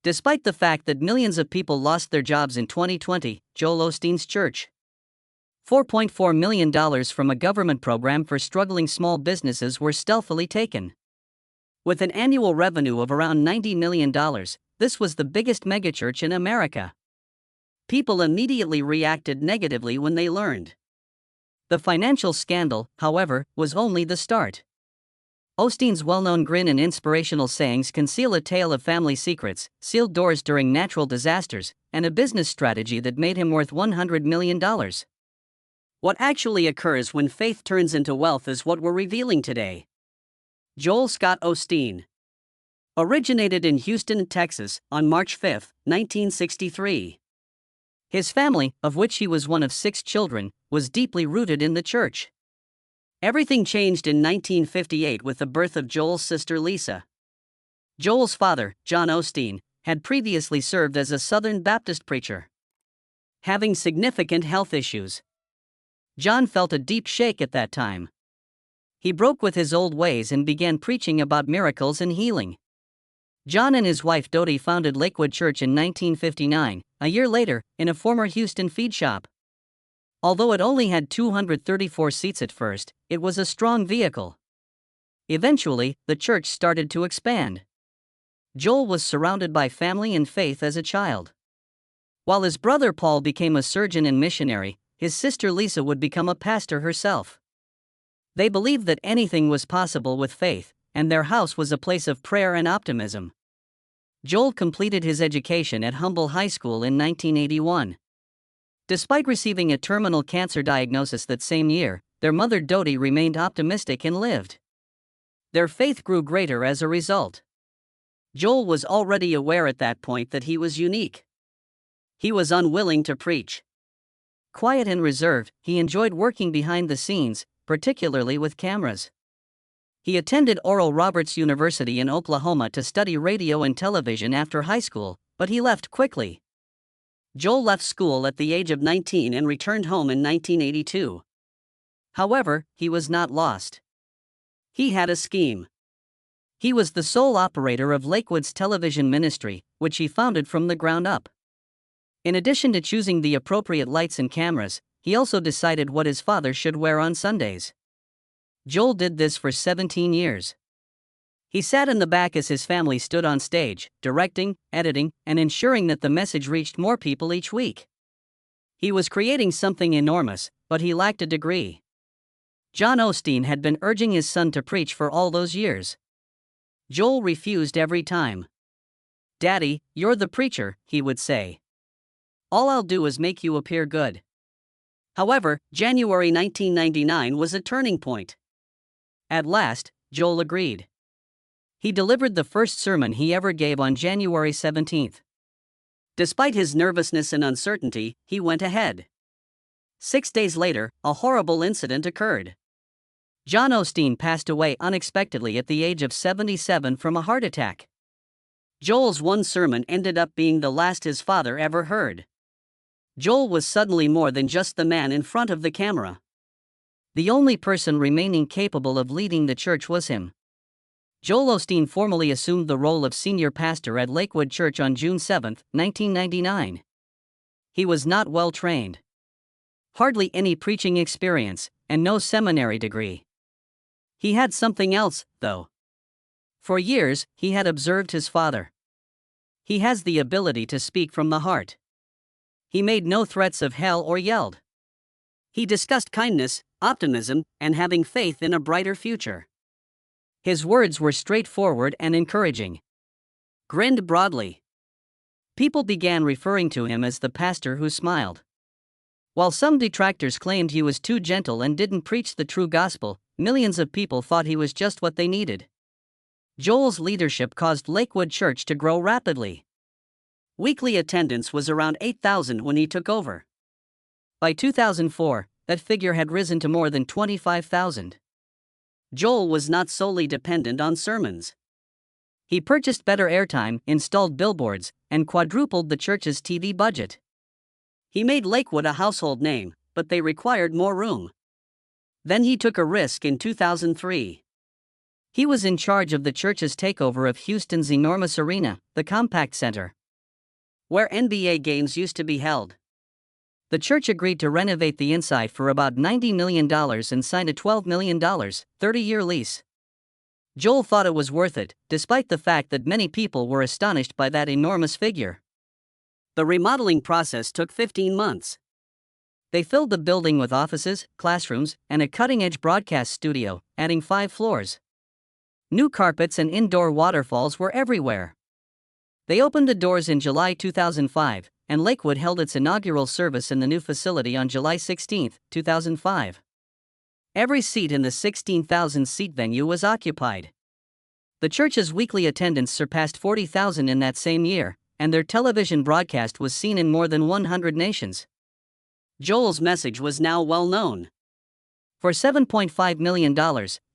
Despite the fact that millions of people lost their jobs in 2020, Joel Osteen's church $4.4 million from a government program for struggling small businesses were stealthily taken. With an annual revenue of around $90 million, this was the biggest megachurch in America. People immediately reacted negatively when they learned. The financial scandal, however, was only the start. Osteen's well-known grin and inspirational sayings conceal a tale of family secrets, sealed doors during natural disasters, and a business strategy that made him worth $100 million. What actually occurs when faith turns into wealth is what we're revealing today. Joel Scott Osteen originated in Houston, Texas, on March 5, 1963. His family, of which he was one of 6 children, was deeply rooted in the church. Everything changed in 1958 with the birth of Joel's sister Lisa. Joel's father, John Osteen, had previously served as a Southern Baptist preacher. Having significant health issues, John felt a deep shake at that time. He broke with his old ways and began preaching about miracles and healing. John and his wife Dodie founded Lakewood Church in 1959, a year later, in a former Houston feed shop. Although it only had 234 seats at first, it was a strong vehicle. Eventually, the church started to expand. Joel was surrounded by family and faith as a child. While his brother Paul became a surgeon and missionary, his sister Lisa would become a pastor herself. They believed that anything was possible with faith, and their house was a place of prayer and optimism. Joel completed his education at Humble High School in 1981. Despite receiving a terminal cancer diagnosis that same year, their mother Dodie remained optimistic and lived. Their faith grew greater as a result. Joel was already aware at that point that he was unique. He was unwilling to preach. Quiet and reserved, he enjoyed working behind the scenes, particularly with cameras. He attended Oral Roberts University in Oklahoma to study radio and television after high school, but he left quickly. Joel left school at the age of 19 and returned home in 1982. However, he was not lost. He had a scheme. He was the sole operator of Lakewood's television ministry, which he founded from the ground up. In addition to choosing the appropriate lights and cameras, he also decided what his father should wear on Sundays. Joel did this for 17 years. He sat in the back as his family stood on stage, directing, editing, and ensuring that the message reached more people each week. He was creating something enormous, but he lacked a degree. John Osteen had been urging his son to preach for all those years. Joel refused every time. "Daddy, you're the preacher," he would say. "All I'll do is make you appear good." However, January 1999 was a turning point. At last, Joel agreed. He delivered the first sermon he ever gave on January 17. Despite his nervousness and uncertainty, he went ahead. 6 days later, a horrible incident occurred. John Osteen passed away unexpectedly at the age of 77 from a heart attack. Joel's one sermon ended up being the last his father ever heard. Joel was suddenly more than just the man in front of the camera. The only person remaining capable of leading the church was him. Joel Osteen formally assumed the role of senior pastor at Lakewood Church on June 7, 1999. He was not well trained. Hardly any preaching experience, and no seminary degree. He had something else, though. For years, he had observed his father. He has the ability to speak from the heart. He made no threats of hell or yelled. He discussed kindness, optimism, and having faith in a brighter future. His words were straightforward and encouraging. Grinned broadly. People began referring to him as the pastor who smiled. While some detractors claimed he was too gentle and didn't preach the true gospel, millions of people thought he was just what they needed. Joel's leadership caused Lakewood Church to grow rapidly. Weekly attendance was around 8,000 when he took over. By 2004, that figure had risen to more than 25,000. Joel was not solely dependent on sermons. He purchased better airtime, installed billboards, and quadrupled the church's TV budget. He made Lakewood a household name, but they required more room. Then he took a risk in 2003. He was in charge of the church's takeover of Houston's enormous arena, the Compact Center. where NBA games used to be held. The church agreed to renovate the inside for about $90 million and signed a $12 million, 30-year lease. Joel thought it was worth it, despite the fact that many people were astonished by that enormous figure. The remodeling process took 15 months. They filled the building with offices, classrooms, and a cutting-edge broadcast studio, adding 5 floors. New carpets and indoor waterfalls were everywhere. They opened the doors in July 2005, and Lakewood held its inaugural service in the new facility on July 16, 2005. Every seat in the 16,000-seat venue was occupied. The church's weekly attendance surpassed 40,000 in that same year, and their television broadcast was seen in more than 100 nations. Joel's message was now well known. For $7.5 million,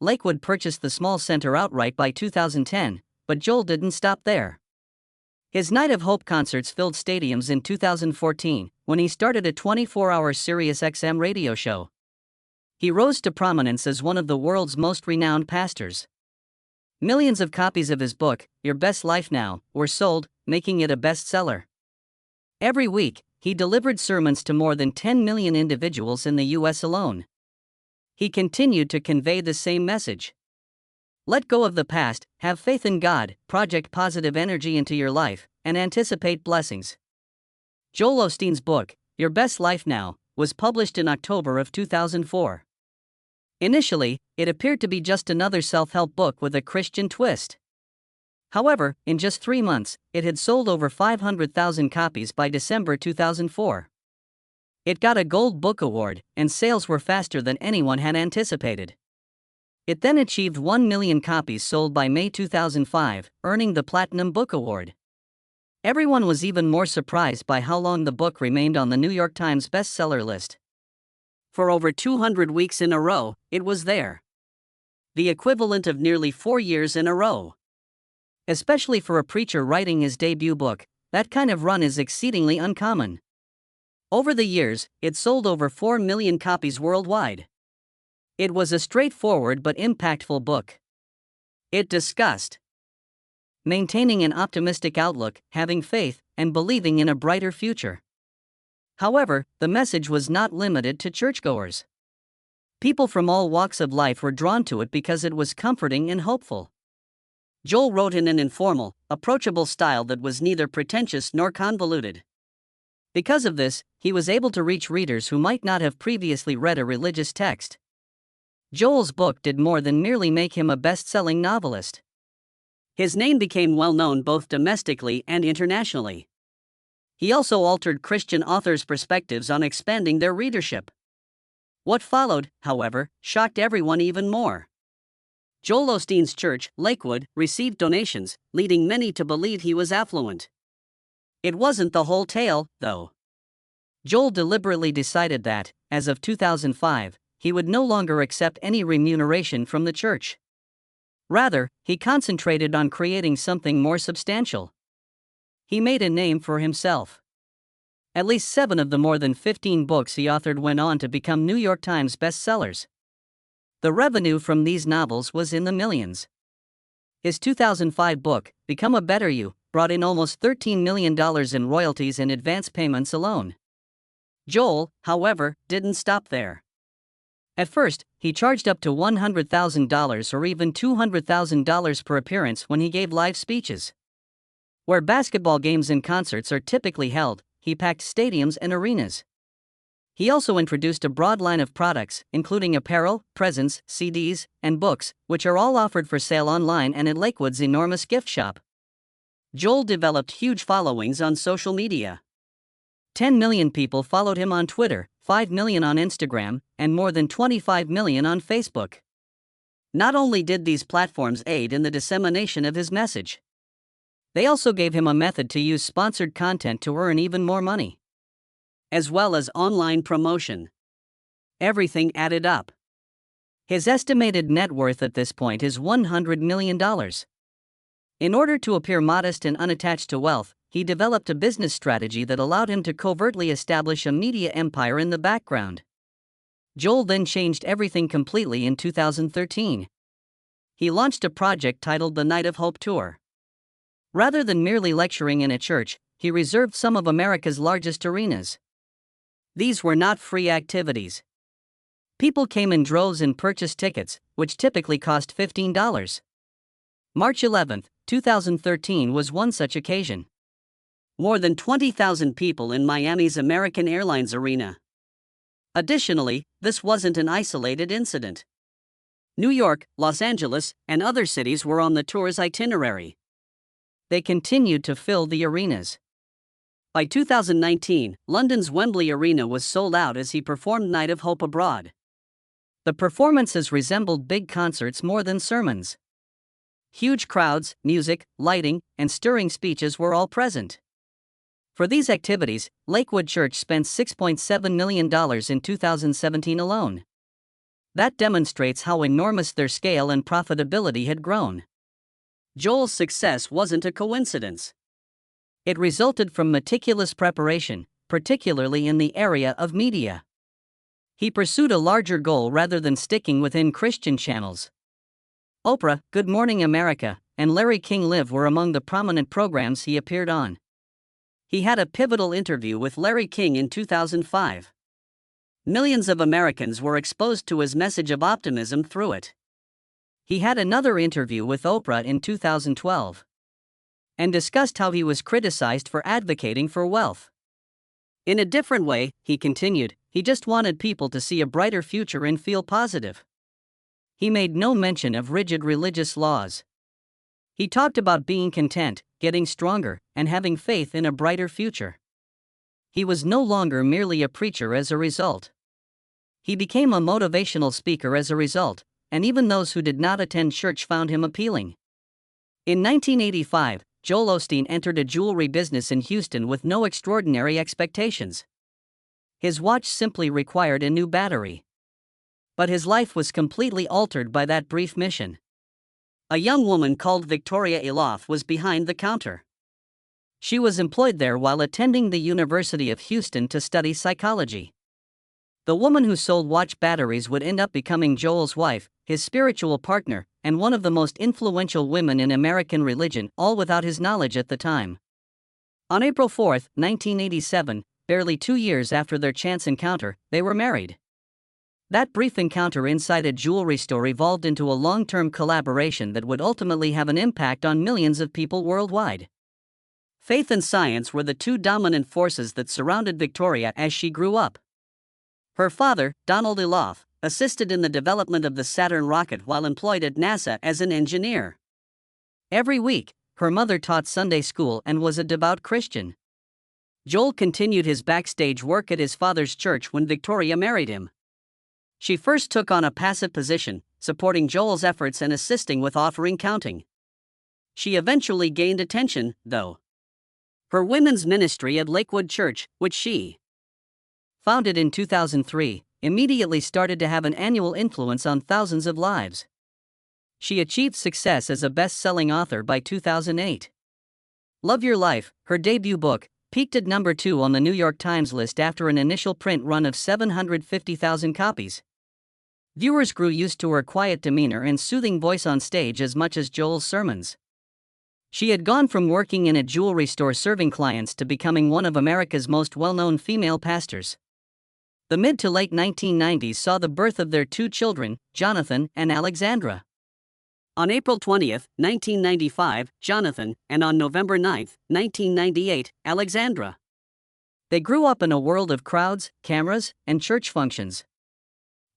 Lakewood purchased the small center outright by 2010, but Joel didn't stop there. His Night of Hope concerts filled stadiums in 2014, when he started a 24-hour SiriusXM radio show. He rose to prominence as one of the world's most renowned pastors. Millions of copies of his book, Your Best Life Now, were sold, making it a bestseller. Every week, he delivered sermons to more than 10 million individuals in the U.S. alone. He continued to convey the same message. Let go of the past, have faith in God, project positive energy into your life, and anticipate blessings. Joel Osteen's book, Your Best Life Now, was published in October of 2004. Initially, it appeared to be just another self-help book with a Christian twist. However, in just 3 months, it had sold over 500,000 copies by December 2004. It got a Gold Book Award, and sales were faster than anyone had anticipated. It then achieved 1 million copies sold by May 2005, earning the Platinum Book Award. Everyone was even more surprised by how long the book remained on the New York Times bestseller list. For over 200 weeks in a row, it was there. The equivalent of nearly 4 years in a row. Especially for a preacher writing his debut book, that kind of run is exceedingly uncommon. Over the years, it sold over 4 million copies worldwide. It was a straightforward but impactful book. It discussed maintaining an optimistic outlook, having faith, and believing in a brighter future. However, the message was not limited to churchgoers. People from all walks of life were drawn to it because it was comforting and hopeful. Joel wrote in an informal, approachable style that was neither pretentious nor convoluted. Because of this, he was able to reach readers who might not have previously read a religious text. Joel's book did more than merely make him a best-selling novelist. His name became well known both domestically and internationally. He also altered Christian authors' perspectives on expanding their readership. What followed, however, shocked everyone even more. Joel Osteen's church, Lakewood, received donations, leading many to believe he was affluent. It wasn't the whole tale, though. Joel deliberately decided that, as of 2005, he would no longer accept any remuneration from the church. Rather, he concentrated on creating something more substantial. He made a name for himself. At least 7 of the more than 15 books he authored went on to become New York Times bestsellers. The revenue from these novels was in the millions. His 2005 book, Become a Better You, brought in almost $13 million in royalties and advance payments alone. Joel, however, didn't stop there. At first, he charged up to $100,000 or even $200,000 per appearance when he gave live speeches. Where basketball games and concerts are typically held, he packed stadiums and arenas. He also introduced a broad line of products, including apparel, presents, CDs, and books, which are all offered for sale online and at Lakewood's enormous gift shop. Joel developed huge followings on social media. 10 million people followed him on Twitter, 5 million on Instagram, and more than 25 million on Facebook. Not only did these platforms aid in the dissemination of his message, they also gave him a method to use sponsored content to earn even more money, as well as online promotion. Everything added up. His estimated net worth at this point is $100 million. In order to appear modest and unattached to wealth, he developed a business strategy that allowed him to covertly establish a media empire in the background. Joel then changed everything completely in 2013. He launched a project titled the Night of Hope Tour. Rather than merely lecturing in a church, he reserved some of America's largest arenas. These were not free activities. People came in droves and purchased tickets, which typically cost $15. March 11, 2013 was one such occasion. More than 20,000 people in Miami's American Airlines Arena. Additionally, this wasn't an isolated incident. New York, Los Angeles, and other cities were on the tour's itinerary. They continued to fill the arenas. By 2019, London's Wembley Arena was sold out as he performed Night of Hope abroad. The performances resembled big concerts more than sermons. Huge crowds, music, lighting, and stirring speeches were all present. For these activities, Lakewood Church spent $6.7 million in 2017 alone. That demonstrates how enormous their scale and profitability had grown. Joel's success wasn't a coincidence. It resulted from meticulous preparation, particularly in the area of media. He pursued a larger goal rather than sticking within Christian channels. Oprah, Good Morning America, and Larry King Live were among the prominent programs he appeared on. He had a pivotal interview with Larry King in 2005. Millions of Americans were exposed to his message of optimism through it. He had another interview with Oprah in 2012 and discussed how he was criticized for advocating for wealth. In a different way, he continued, he just wanted people to see a brighter future and feel positive. He made no mention of rigid religious laws. He talked about being content, getting stronger, and having faith in a brighter future. He was no longer merely a preacher as a result. He became a motivational speaker as a result, and even those who did not attend church found him appealing. In 1985, Joel Osteen entered a jewelry business in Houston with no extraordinary expectations. His watch simply required a new battery. But his life was completely altered by that brief mission. A young woman called Victoria Eloff was behind the counter. She was employed there while attending the University of Houston to study psychology. The woman who sold watch batteries would end up becoming Joel's wife, his spiritual partner, and one of the most influential women in American religion, all without his knowledge at the time. On April 4, 1987, barely 2 years after their chance encounter, they were married. That brief encounter inside a jewelry store evolved into a long-term collaboration that would ultimately have an impact on millions of people worldwide. Faith and science were the two dominant forces that surrounded Victoria as she grew up. Her father, Donald Eloff, assisted in the development of the Saturn rocket while employed at NASA as an engineer. Every week, her mother taught Sunday school and was a devout Christian. Joel continued his backstage work at his father's church when Victoria married him. She first took on a passive position, supporting Joel's efforts and assisting with offering counting. She eventually gained attention, though. Her women's ministry at Lakewood Church, which she founded in 2003, immediately started to have an annual influence on thousands of lives. She achieved success as a best-selling author by 2008. Love Your Life, her debut book, peaked at number 2 on the New York Times list after an initial print run of 750,000 copies. Viewers grew used to her quiet demeanor and soothing voice on stage as much as Joel's sermons. She had gone from working in a jewelry store serving clients to becoming one of America's most well-known female pastors. The mid to late 1990s saw the birth of their 2 children, Jonathan and Alexandra. On April 20, 1995, Jonathan, and on November 9, 1998, Alexandra. They grew up in a world of crowds, cameras, and church functions.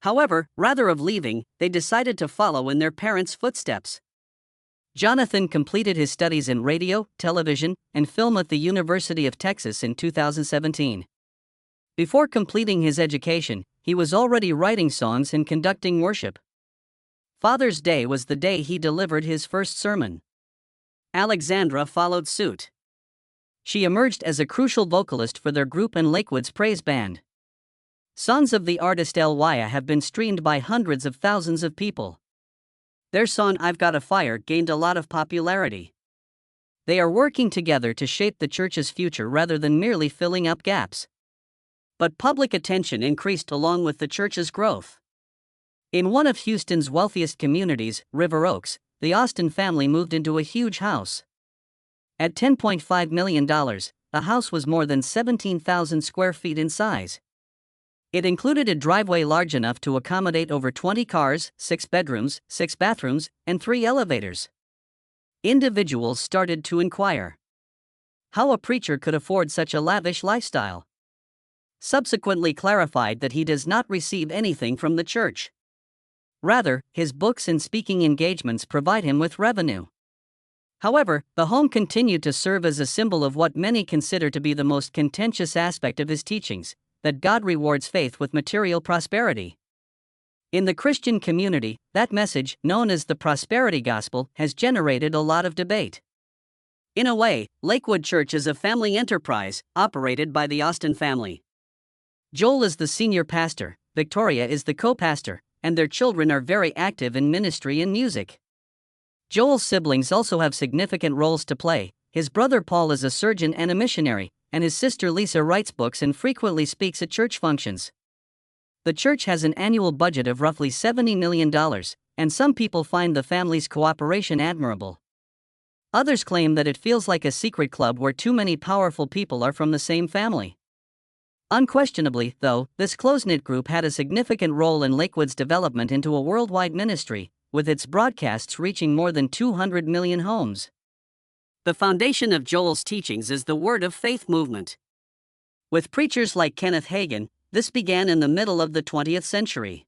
However, rather of leaving, they decided to follow in their parents' footsteps. Jonathan completed his studies in radio, television, and film at the University of Texas in 2017. Before completing his education, he was already writing songs and conducting worship. Father's Day was the day he delivered his first sermon. Alexandra followed suit. She emerged as a crucial vocalist for their group and Lakewood's praise band. Songs of the artist Lia have been streamed by hundreds of thousands of people. Their song I've Got a Fire gained a lot of popularity. They are working together to shape the church's future rather than merely filling up gaps. But public attention increased along with the church's growth. In one of Houston's wealthiest communities, River Oaks, the Osteen family moved into a huge house. At $10.5 million, the house was more than 17,000 square feet in size. It included a driveway large enough to accommodate over 20 cars, 6 bedrooms, 6 bathrooms, and 3 elevators. Individuals started to inquire how a preacher could afford such a lavish lifestyle. Subsequently clarified that he does not receive anything from the church. Rather, his books and speaking engagements provide him with revenue. However, the home continued to serve as a symbol of what many consider to be the most contentious aspect of his teachings, that God rewards faith with material prosperity. In the Christian community, that message, known as the prosperity gospel, has generated a lot of debate. In a way, Lakewood Church is a family enterprise, operated by the Osteen family. Joel is the senior pastor, Victoria is the co-pastor, and their children are very active in ministry and music. Joel's siblings also have significant roles to play. His brother Paul is a surgeon and a missionary, and his sister Lisa writes books and frequently speaks at church functions. The church has an annual budget of roughly $70 million, and some people find the family's cooperation admirable. Others claim that it feels like a secret club where too many powerful people are from the same family. Unquestionably, though, this close-knit group had a significant role in Lakewood's development into a worldwide ministry, with its broadcasts reaching more than 200 million homes. The foundation of Joel's teachings is the Word of Faith movement. With preachers like Kenneth Hagin, this began in the middle of the 20th century.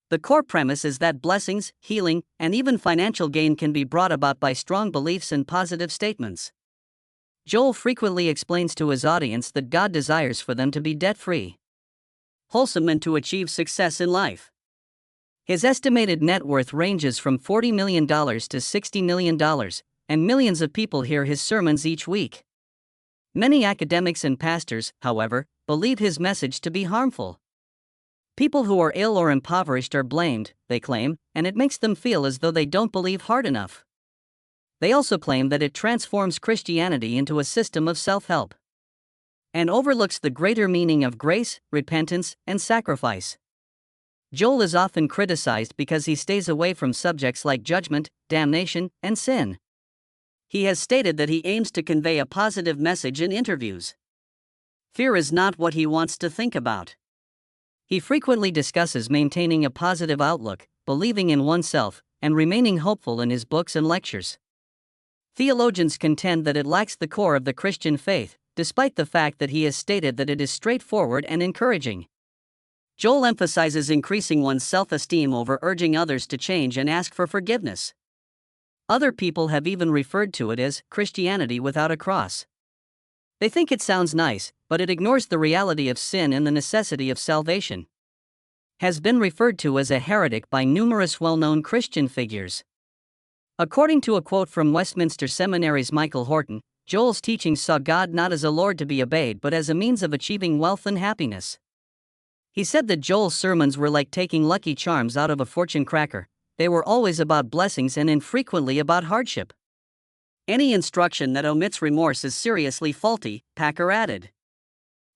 The core premise is that blessings, healing, and even financial gain can be brought about by strong beliefs and positive statements. Joel frequently explains to his audience that God desires for them to be debt-free, wholesome, and to achieve success in life. His estimated net worth ranges from $40 million to $60 million, and millions of people hear his sermons each week. Many academics and pastors, however, believe his message to be harmful. People who are ill or impoverished are blamed, they claim, and it makes them feel as though they don't believe hard enough. They also claim that it transforms Christianity into a system of self-help and overlooks the greater meaning of grace, repentance, and sacrifice. Joel is often criticized because he stays away from subjects like judgment, damnation, and sin. He has stated that he aims to convey a positive message in interviews. Fear is not what he wants to think about. He frequently discusses maintaining a positive outlook, believing in oneself, and remaining hopeful in his books and lectures. Theologians contend that it lacks the core of the Christian faith, despite the fact that he has stated that it is straightforward and encouraging. Joel emphasizes increasing one's self-esteem over urging others to change and ask for forgiveness. Other people have even referred to it as Christianity without a cross. They think it sounds nice, but it ignores the reality of sin and the necessity of salvation. Has been referred to as a heretic by numerous well-known Christian figures. According to a quote from Westminster Seminary's Michael Horton, Joel's teachings saw God not as a Lord to be obeyed but as a means of achieving wealth and happiness. He said that Joel's sermons were like taking Lucky Charms out of a fortune cracker. They were always about blessings and infrequently about hardship. Any instruction that omits remorse is seriously faulty, Packer added.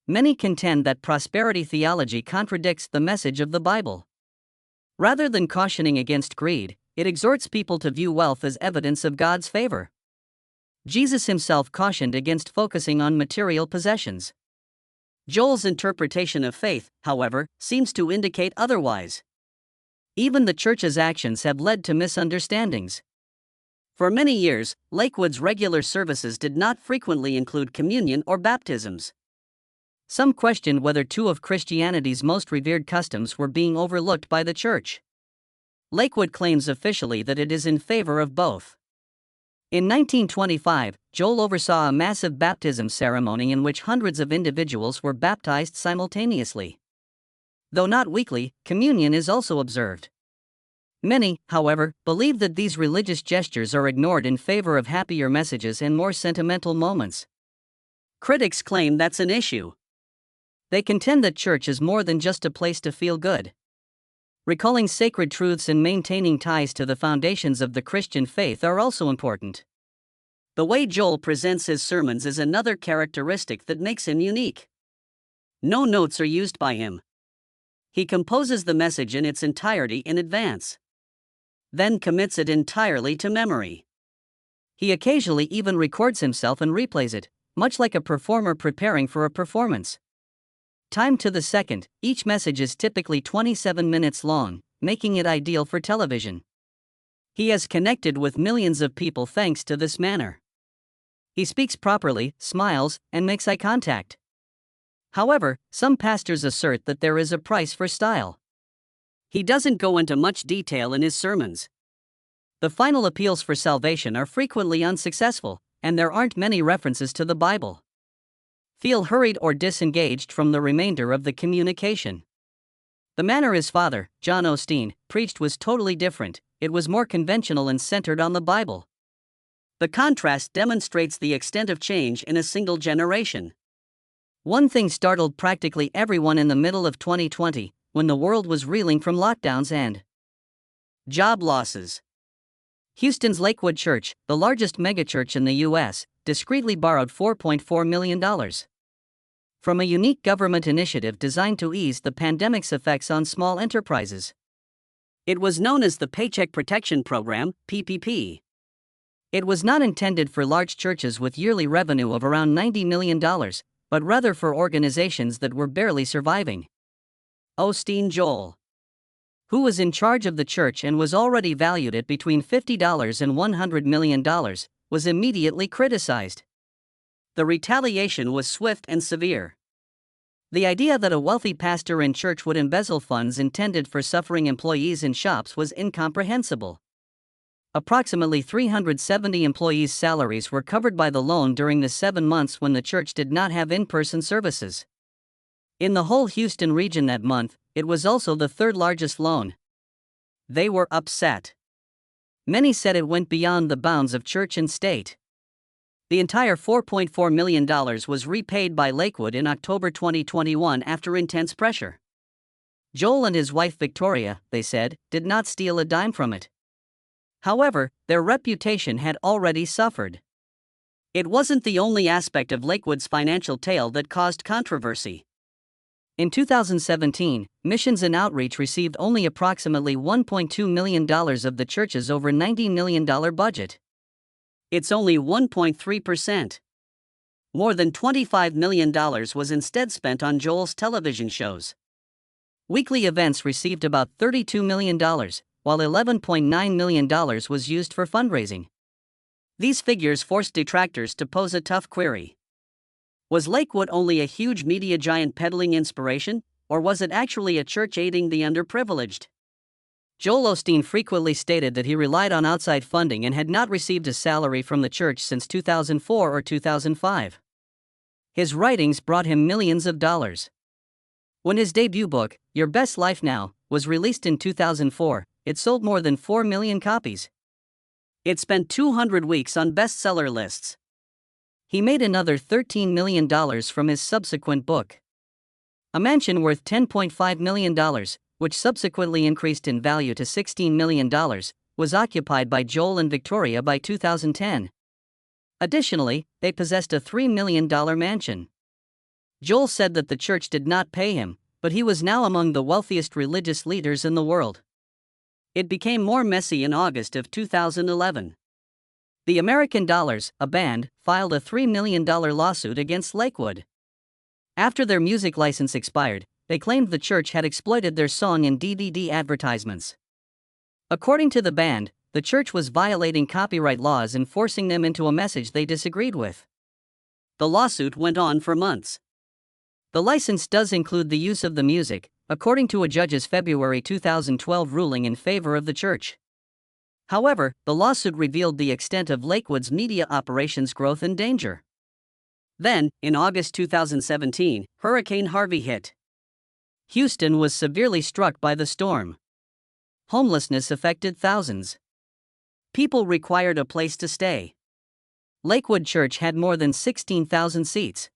Many contend that prosperity theology contradicts the message of the Bible. Rather than cautioning against greed, it exhorts people to view wealth as evidence of God's favor. Jesus himself cautioned against focusing on material possessions. Joel's interpretation of faith, however, seems to indicate otherwise. Even the church's actions have led to misunderstandings. For many years, Lakewood's regular services did not frequently include communion or baptisms. Some questioned whether two of Christianity's most revered customs were being overlooked by the church. Lakewood claims officially that it is in favor of both. In 1925, Joel oversaw a massive baptism ceremony in which hundreds of individuals were baptized simultaneously. Though not weekly, communion is also observed. Many, however, believe that these religious gestures are ignored in favor of happier messages and more sentimental moments. Critics claim that's an issue. They contend that church is more than just a place to feel good. Recalling sacred truths and maintaining ties to the foundations of the Christian faith are also important. The way Joel presents his sermons is another characteristic that makes him unique. No notes are used by him. He composes the message in its entirety in advance, then commits it entirely to memory. He occasionally even records himself and replays it, much like a performer preparing for a performance. Timed to the second, each message is typically 27 minutes long, making it ideal for television. He has connected with millions of people thanks to this manner. He speaks properly, smiles, and makes eye contact. However, some pastors assert that there is a price for style. He doesn't go into much detail in his sermons. The final appeals for salvation are frequently unsuccessful, and there aren't many references to the Bible. Feel hurried or disengaged from the remainder of the communication. The manner his father, John Osteen, preached was totally different. It was more conventional and centered on the Bible. The contrast demonstrates the extent of change in a single generation. One thing startled practically everyone in the middle of 2020, when the world was reeling from lockdowns and job losses. Houston's Lakewood Church, the largest megachurch in the U.S., discreetly borrowed $4.4 million from a unique government initiative designed to ease the pandemic's effects on small enterprises. It was known as the Paycheck Protection Program, PPP. It was not intended for large churches with yearly revenue of around $90 million, but rather for organizations that were barely surviving. Osteen Joel, who was in charge of the church and was already valued at between $50 and $100 million, was immediately criticized. The retaliation was swift and severe. The idea that a wealthy pastor in church would embezzle funds intended for suffering employees in shops was incomprehensible. Approximately 370 employees' salaries were covered by the loan during the 7 months when the church did not have in-person services. In the whole Houston region that month, it was also the third largest loan. They were upset. Many said it went beyond the bounds of church and state. The entire $4.4 million was repaid by Lakewood in October 2021 after intense pressure. Joel and his wife Victoria, they said, did not steal a dime from it. However, their reputation had already suffered. It wasn't the only aspect of Lakewood's financial tale that caused controversy. In 2017, Missions and Outreach received only approximately $1.2 million of the church's over $90 million budget. It's only 1.3%. More than $25 million was instead spent on Joel's television shows. Weekly events received about $32 million, while $11.9 million was used for fundraising. These figures forced detractors to pose a tough query. Was Lakewood only a huge media giant peddling inspiration, or was it actually a church aiding the underprivileged? Joel Osteen frequently stated that he relied on outside funding and had not received a salary from the church since 2004 or 2005. His writings brought him millions of dollars. When his debut book, Your Best Life Now, was released in 2004, it sold more than 4 million copies. It spent 200 weeks on bestseller lists. He made another $13 million from his subsequent book. A mansion worth $10.5 million, which subsequently increased in value to $16 million, was occupied by Joel and Victoria by 2010. Additionally, they possessed a $3 million mansion. Joel said that the church did not pay him, but he was now among the wealthiest religious leaders in the world. It became more messy in August of 2011. The American Dollars, a band, filed a $3 million lawsuit against Lakewood. After their music license expired, they claimed the church had exploited their song in DVD advertisements. According to the band, the church was violating copyright laws and forcing them into a message they disagreed with. The lawsuit went on for months. The license does include the use of the music, according to a judge's February 2012 ruling in favor of the church. However, the lawsuit revealed the extent of Lakewood's media operations' growth and danger. Then, in August 2017, Hurricane Harvey hit. Houston was severely struck by the storm. Homelessness affected thousands. People required a place to stay. Lakewood Church had more than 16,000 seats.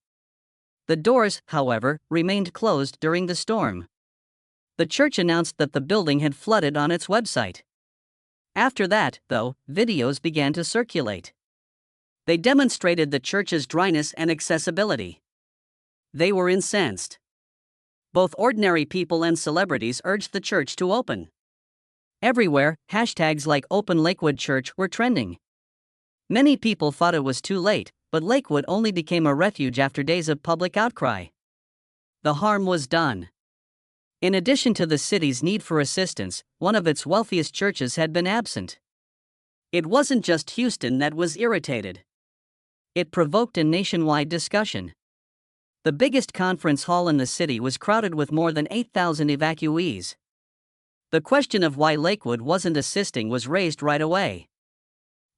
The doors, however, remained closed during the storm. The church announced that the building had flooded on its website. After that, though, videos began to circulate. They demonstrated the church's dryness and accessibility. They were incensed. Both ordinary people and celebrities urged the church to open. Everywhere, hashtags like Open Lakewood Church were trending. Many people thought it was too late, but Lakewood only became a refuge after days of public outcry. The harm was done. In addition to the city's need for assistance, one of its wealthiest churches had been absent. It wasn't just Houston that was irritated. It provoked a nationwide discussion. The biggest conference hall in the city was crowded with more than 8,000 evacuees. The question of why Lakewood wasn't assisting was raised right away.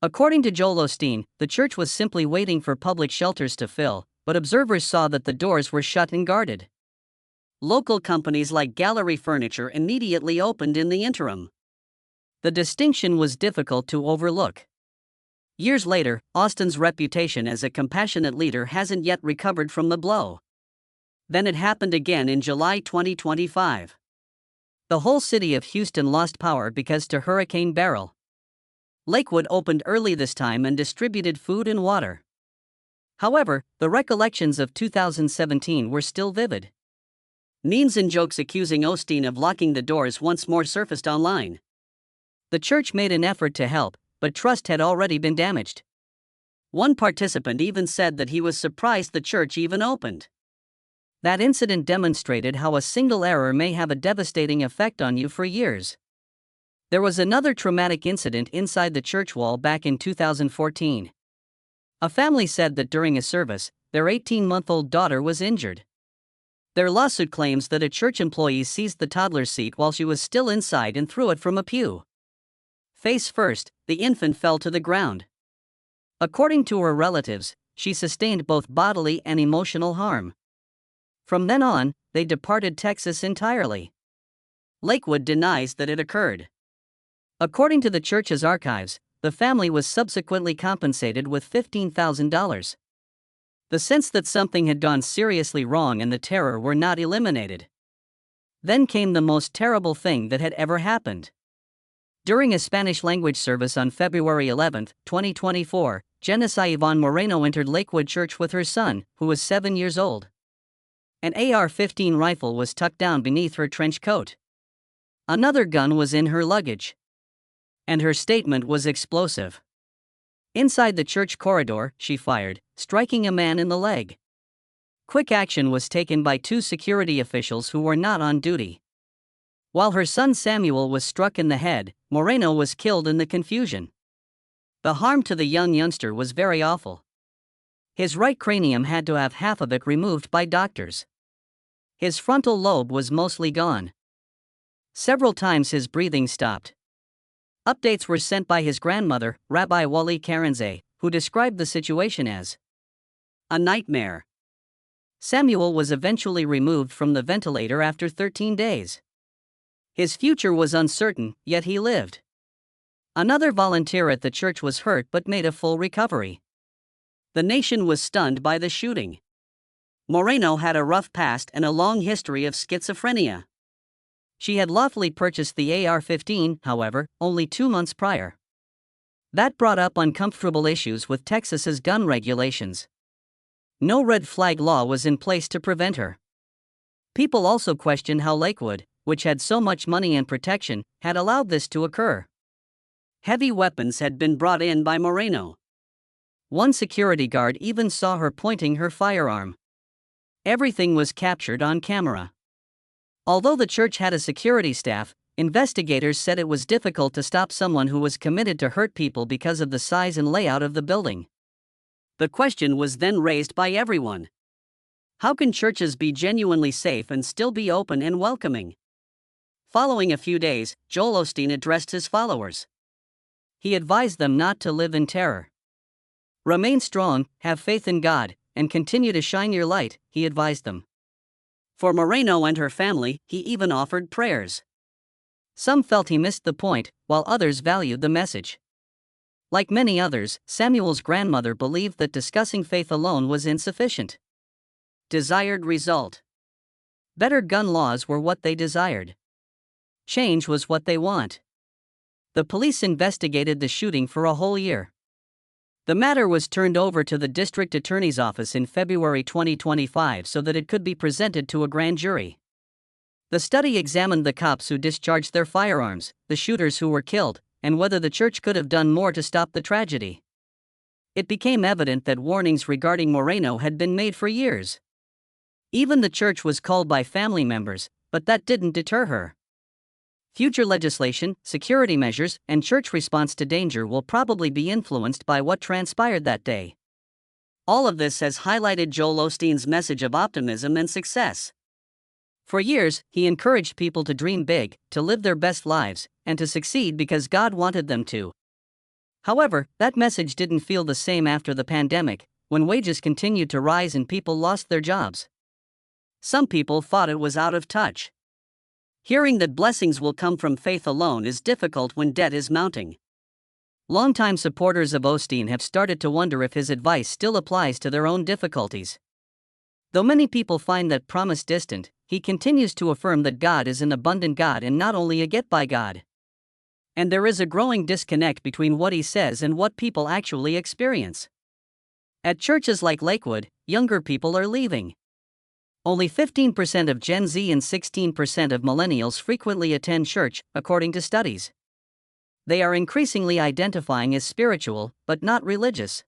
According to Joel Osteen, the church was simply waiting for public shelters to fill, but observers saw that the doors were shut and guarded. Local companies like Gallery Furniture immediately opened in the interim. The distinction was difficult to overlook. Years later, Osteen's reputation as a compassionate leader hasn't yet recovered from the blow. Then it happened again in July 2025. The whole city of Houston lost power because to Hurricane Beryl. Lakewood opened early this time and distributed food and water. However, the recollections of 2017 were still vivid. Memes and jokes accusing Osteen of locking the doors once more surfaced online. The church made an effort to help, but trust had already been damaged. One participant even said that he was surprised the church even opened. That incident demonstrated how a single error may have a devastating effect on you for years. There was another traumatic incident inside the church wall back in 2014. A family said that during a service, their 18-month-old daughter was injured. Their lawsuit claims that a church employee seized the toddler's seat while she was still inside and threw it from a pew. Face first, the infant fell to the ground. According to her relatives, she sustained both bodily and emotional harm. From then on, they departed Texas entirely. Lakewood denies that it occurred. According to the church's archives, the family was subsequently compensated with $15,000. The sense that something had gone seriously wrong and the terror were not eliminated. Then came the most terrible thing that had ever happened. During a Spanish-language service on February 11, 2024, Genesis Yvonne Moreno entered Lakewood Church with her son, who was 7 years old. An AR-15 rifle was tucked down beneath her trench coat. Another gun was in her luggage. And her statement was explosive. Inside the church corridor, she fired, striking a man in the leg. Quick action was taken by 2 security officials who were not on duty. While her son Samuel was struck in the head, Moreno was killed in the confusion. The harm to the young youngster was very awful. His right cranium had to have half of it removed by doctors. His frontal lobe was mostly gone. Several times his breathing stopped. Updates were sent by his grandmother, Rabbi Wally Karenze, who described the situation as a nightmare. Samuel was eventually removed from the ventilator after 13 days. His future was uncertain, yet he lived. Another volunteer at the church was hurt but made a full recovery. The nation was stunned by the shooting. Moreno had a rough past and a long history of schizophrenia. She had lawfully purchased the AR-15, however, only 2 months prior. That brought up uncomfortable issues with Texas's gun regulations. No red flag law was in place to prevent her. People also questioned how Lakewood, which had so much money and protection, had allowed this to occur. Heavy weapons had been brought in by Moreno. One security guard even saw her pointing her firearm. Everything was captured on camera. Although the church had a security staff, investigators said it was difficult to stop someone who was committed to hurt people because of the size and layout of the building. The question was then raised by everyone. How can churches be genuinely safe and still be open and welcoming? Following a few days, Joel Osteen addressed his followers. He advised them not to live in terror. Remain strong, have faith in God, and continue to shine your light, he advised them. For Moreno and her family, he even offered prayers. Some felt he missed the point, while others valued the message. Like many others, Samuel's grandmother believed that discussing faith alone was insufficient. Desired result. Better gun laws were what they desired. Change was what they want. The police investigated the shooting for a whole year. The matter was turned over to the district attorney's office in February 2025 so that it could be presented to a grand jury. The study examined the cops who discharged their firearms, the shooters who were killed, and whether the church could have done more to stop the tragedy. It became evident that warnings regarding Moreno had been made for years. Even the church was called by family members, but that didn't deter her. Future legislation, security measures, and church response to danger will probably be influenced by what transpired that day. All of this has highlighted Joel Osteen's message of optimism and success. For years, he encouraged people to dream big, to live their best lives, and to succeed because God wanted them to. However, that message didn't feel the same after the pandemic, when wages continued to rise and people lost their jobs. Some people thought it was out of touch. Hearing that blessings will come from faith alone is difficult when debt is mounting. Longtime supporters of Osteen have started to wonder if his advice still applies to their own difficulties. Though many people find that promise distant, he continues to affirm that God is an abundant God and not only a get-by God. And there is a growing disconnect between what he says and what people actually experience. At churches like Lakewood, younger people are leaving. Only 15% of Gen Z and 16% of millennials frequently attend church, according to studies. They are increasingly identifying as spiritual, but not religious.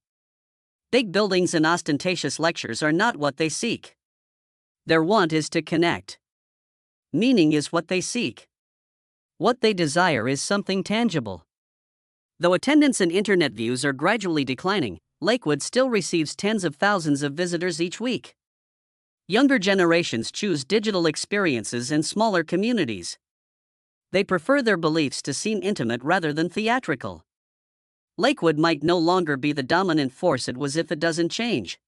Big buildings and ostentatious lectures are not what they seek. Their want is to connect. Meaning is what they seek. What they desire is something tangible. Though attendance and internet views are gradually declining, Lakewood still receives tens of thousands of visitors each week. Younger generations choose digital experiences and smaller communities. They prefer their beliefs to seem intimate rather than theatrical. Lakewood might no longer be the dominant force it was if it doesn't change.